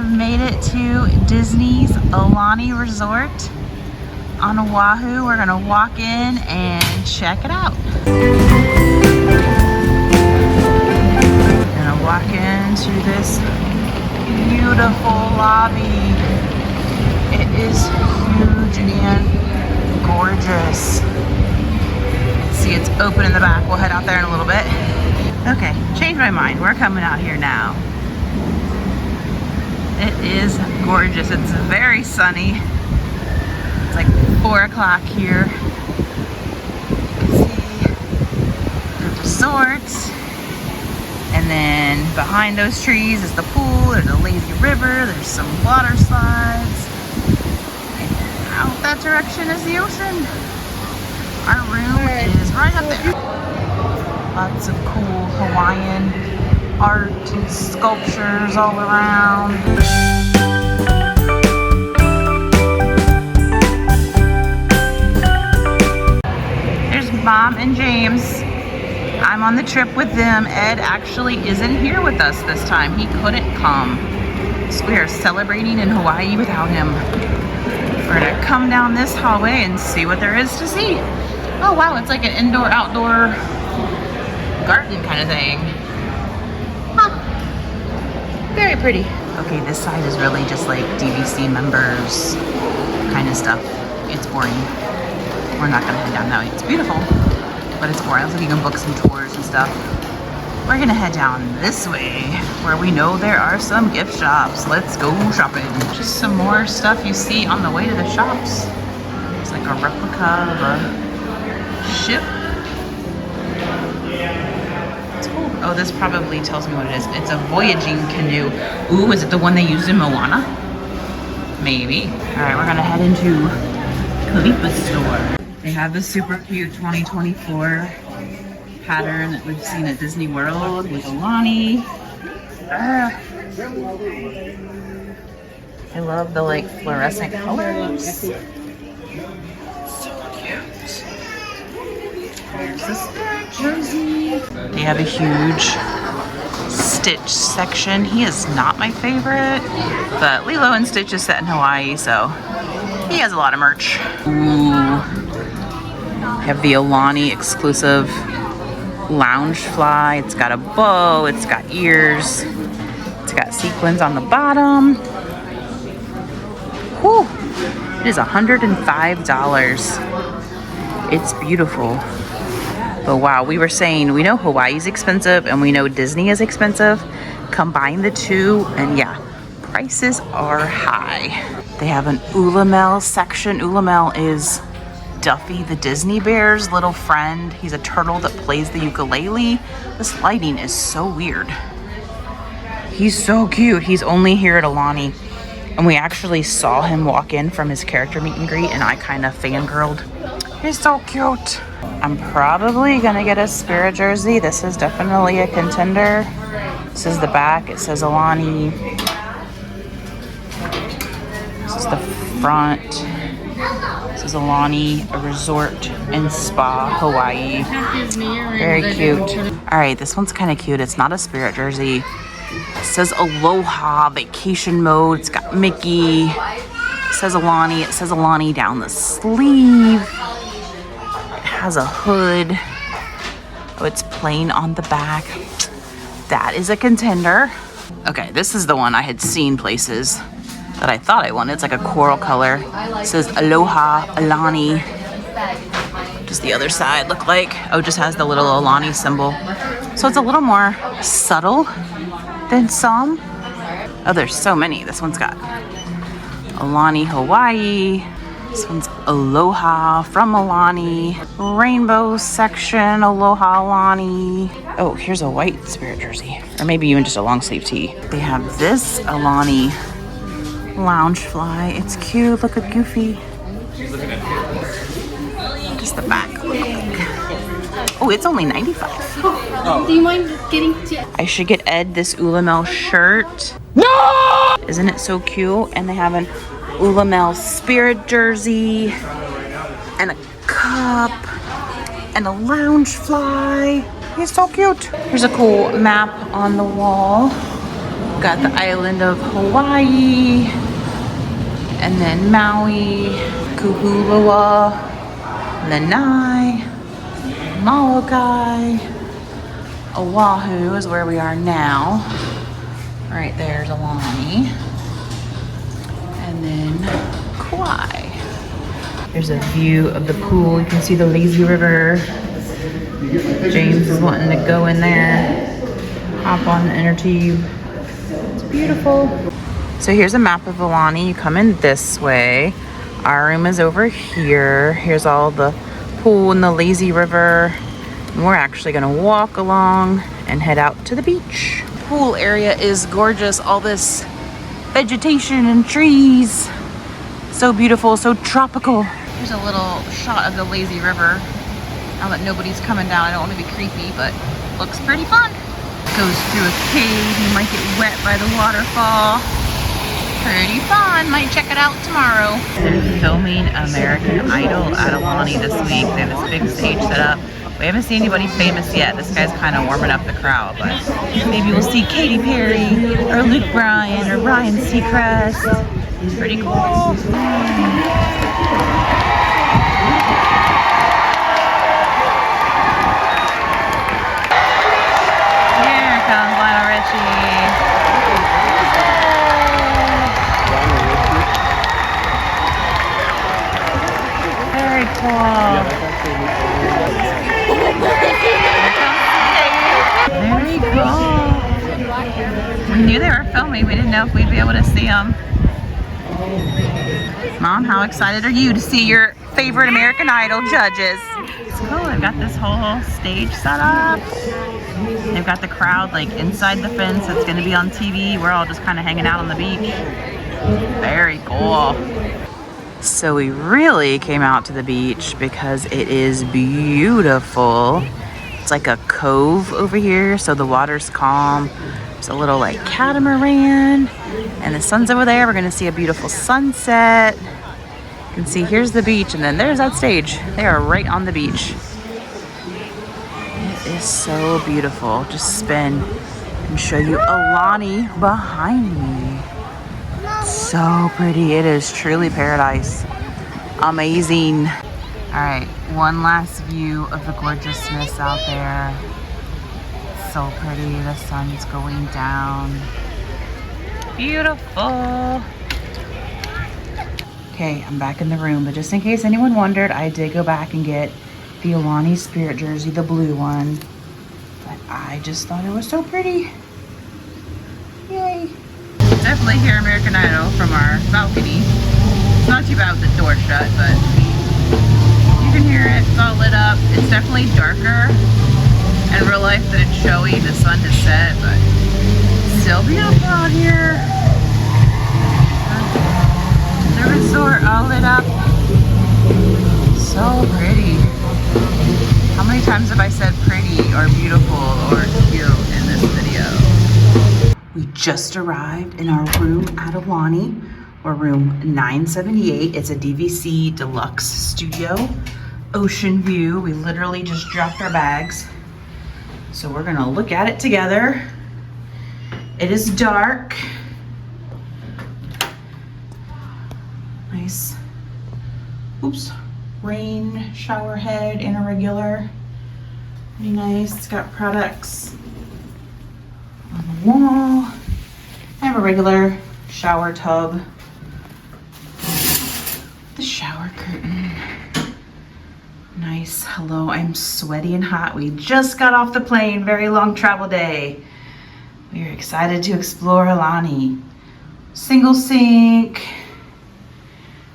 have made it to Disney's Aulani Resort on Oahu. We're gonna walk in and check it out. Gonna walk into this beautiful lobby. It is huge and gorgeous. See, it's open in the back. We'll head out there in a little bit. Okay, changed my mind. We're coming out here now. It is gorgeous. It's very sunny. It's like 4 o'clock here. You can see the resort. And then behind those trees is the pool. There's a lazy river. There's some water slides. And out that direction is the ocean. Our room is right up there. Lots of cool Hawaiian art and sculptures all around. There's Mom and James. I'm on the trip with them. Ed actually isn't here with us this time. He couldn't come. So we are celebrating in Hawaii without him. We're gonna come down this hallway and see what there is to see. Oh wow, it's like an indoor-outdoor garden kind of thing. Huh. Very pretty. Okay, this side is really just like DVC members kind of stuff. It's boring. We're not gonna head down that way. It's beautiful, but it's boring. Looks like you can book some tours and stuff. We're gonna head down this way where we know there are some gift shops. Let's go shopping. Just some more stuff you see on the way to the shops. It's like a replica of a ship. It's cool. Oh, this probably tells me what it is. It's a voyaging canoe. Ooh, is it the one they used in Moana? Maybe. All right, we're gonna head into Kalipa's store. They have the super cute 2024 pattern that we've seen at Disney World with Aulani. I love the like fluorescent colors. So cute. There's this jersey. They have a huge Stitch section. He is not my favorite, but Lilo and Stitch is set in Hawaii, so he has a lot of merch. Ooh. Have the Aulani exclusive lounge fly. It's got a bow, it's got ears, it's got sequins on the bottom. Whew. It is $105. It's beautiful. But wow, we were saying, we know Hawaii's expensive and we know Disney is expensive. Combine the two and yeah, prices are high. They have an Ulamel section. Ulamel is Duffy the Disney Bear's little friend. He's a turtle that plays the ukulele. This lighting is so weird. He's so cute. He's only here at Aulani. And we actually saw him walk in from his character meet and greet and I kind of fangirled. He's so cute. I'm probably gonna get a Spirit jersey. This is definitely a contender. This is the back. It says Aulani. This is the front. This is Aulani, a resort and spa, Hawaii. Very cute. All right, this one's kind of cute. It's not a Spirit jersey. It says Aloha vacation mode. It's got Mickey. It says Aulani. It says Aulani down the sleeve. It has a hood. Oh, it's plain on the back. That is a contender. Okay, this is the one I had seen places that I thought I wanted. It's like a coral color. It says Aloha Aulani. What does the other side look like? Oh, it just has the little Aulani symbol. So it's a little more subtle than some. Oh, there's so many. This one's got Aulani Hawaii. This one's Aloha from Aulani. Rainbow section, Aloha Aulani. Oh, here's a white Spirit jersey. Or maybe even just a long sleeve tee. They have this Aulani lounge fly. It's cute. Look at Goofy. What does the back look like? Oh, it's only $95. Oh. Do you mind getting to... I should get Ed this Ulamel shirt. No! Isn't it so cute? And they have an Ulamel Spirit jersey and a cup and a lounge fly. He's so cute. Here's a cool map on the wall. Got the island of Hawaii, and then Maui, Kuhulawa, Lanai, Molokai. Oahu is where we are now. Right there's Aulani. And then Kauai. There's a view of the pool. You can see the lazy river. James is wanting to go in there, hop on the inner tube. It's beautiful. So here's a map of Aulani. You come in this way. Our room is over here. Here's all the pool and the lazy river. And we're actually gonna walk along and head out to the beach. The pool area is gorgeous. All this vegetation and trees. So beautiful, so tropical. Here's a little shot of the lazy river. Now that nobody's coming down, I don't want to be creepy, but looks pretty fun. Goes through a cave. You might get wet by the waterfall. Pretty fun. Might check it out tomorrow. They're filming American Idol at Aulani this week. They have this big stage set up. We haven't seen anybody famous yet. This guy's kind of warming up the crowd, but maybe we'll see Katy Perry or Luke Bryan or Ryan Seacrest. Pretty cool. Here comes Lionel Richie. Very cool. Very cool. We knew they were filming. We didn't know if we'd be able to see them. Mom, how excited are you to see your favorite American Idol judges? It's cool. They've got this whole stage set up. They've got the crowd like inside the fence. It's going to be on TV. We're all just kind of hanging out on the beach. Very cool. So we really came out to the beach because it is beautiful. It's like a cove over here, so the water's calm. There's a little like catamaran, and the sun's over there. We're gonna see a beautiful sunset. You can see here's the beach, and then there's that stage. They are right on the beach. It is so beautiful. Just spin and show you Aulani behind me. So pretty. It is truly paradise. Amazing. All right, one last view of the gorgeousness out there. So pretty. The sun's going down. Beautiful. Okay, I'm back in the room, but just in case anyone wondered, I did go back and get the Aulani Spirit jersey, the blue one. But I just thought it was so pretty. Yay. Definitely hear American Idol from our balcony. It's not too bad with the door shut, but you can hear it. It's all lit up. It's definitely darker in real life than it's showy. The sun has set, but still beautiful out here. The resort all lit up. So pretty. How many times have I said pretty or beautiful or cute in this video? We just arrived in our room at Aulani, or room 978. It's a DVC deluxe studio, ocean view. We literally just dropped our bags. So we're gonna look at it together. It is dark. Nice, oops, rain shower head in a regular. Pretty nice. It's got products on the wall. I have a regular shower tub. The shower curtain. Nice. Hello, I'm sweaty and hot. We just got off the plane. Very long travel day. We are excited to explore Aulani. Single sink.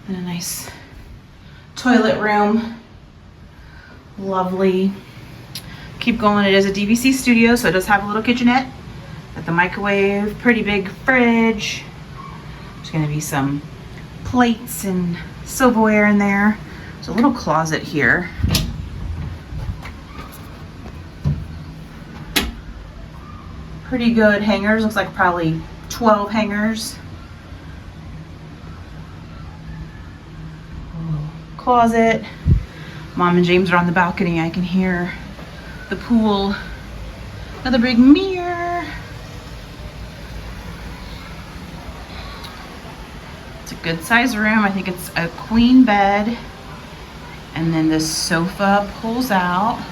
And a nice toilet room. Lovely. Keep going. It is a DVC studio, so it does have a little kitchenette. Got the microwave, pretty big fridge. There's gonna be some plates and silverware in there. There's a little closet here. Pretty good hangers. Looks like probably 12 hangers. Closet. Mom and James are on the balcony. I can hear the pool. Another big mirror. It's a good size room. I think it's a queen bed. And then the sofa pulls out.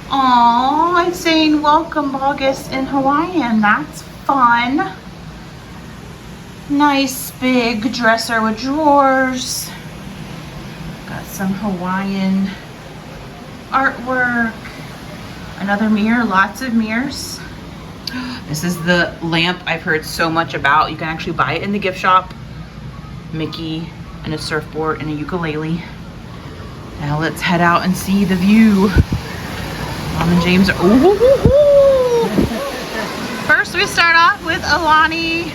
Aww, it's saying welcome August in Hawaiian. That's fun. Nice big dresser with drawers. Got some Hawaiian artwork. Another mirror, lots of mirrors. This is the lamp I've heard so much about. You can actually buy it in the gift shop. Mickey and a surfboard and a ukulele. Now let's head out and see the view. Mom and James are, ooh. First we start off with Aulani.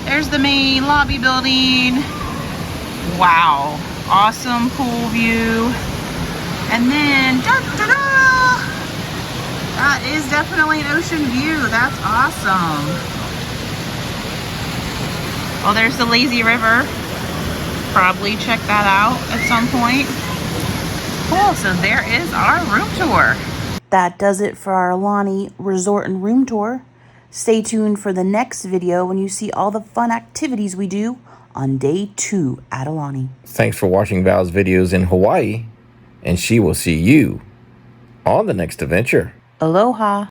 There's the main lobby building. Wow, awesome pool view. And then, that is definitely an ocean view. That's awesome. Oh, there's the lazy river. Probably check that out at some point. Cool, so there is our room tour. That does it for our Aulani resort and room tour. Stay tuned for the next video when you see all the fun activities we do on day 2 at Aulani. Thanks for watching Val's videos in Hawaii, and she will see you on the next adventure. Aloha.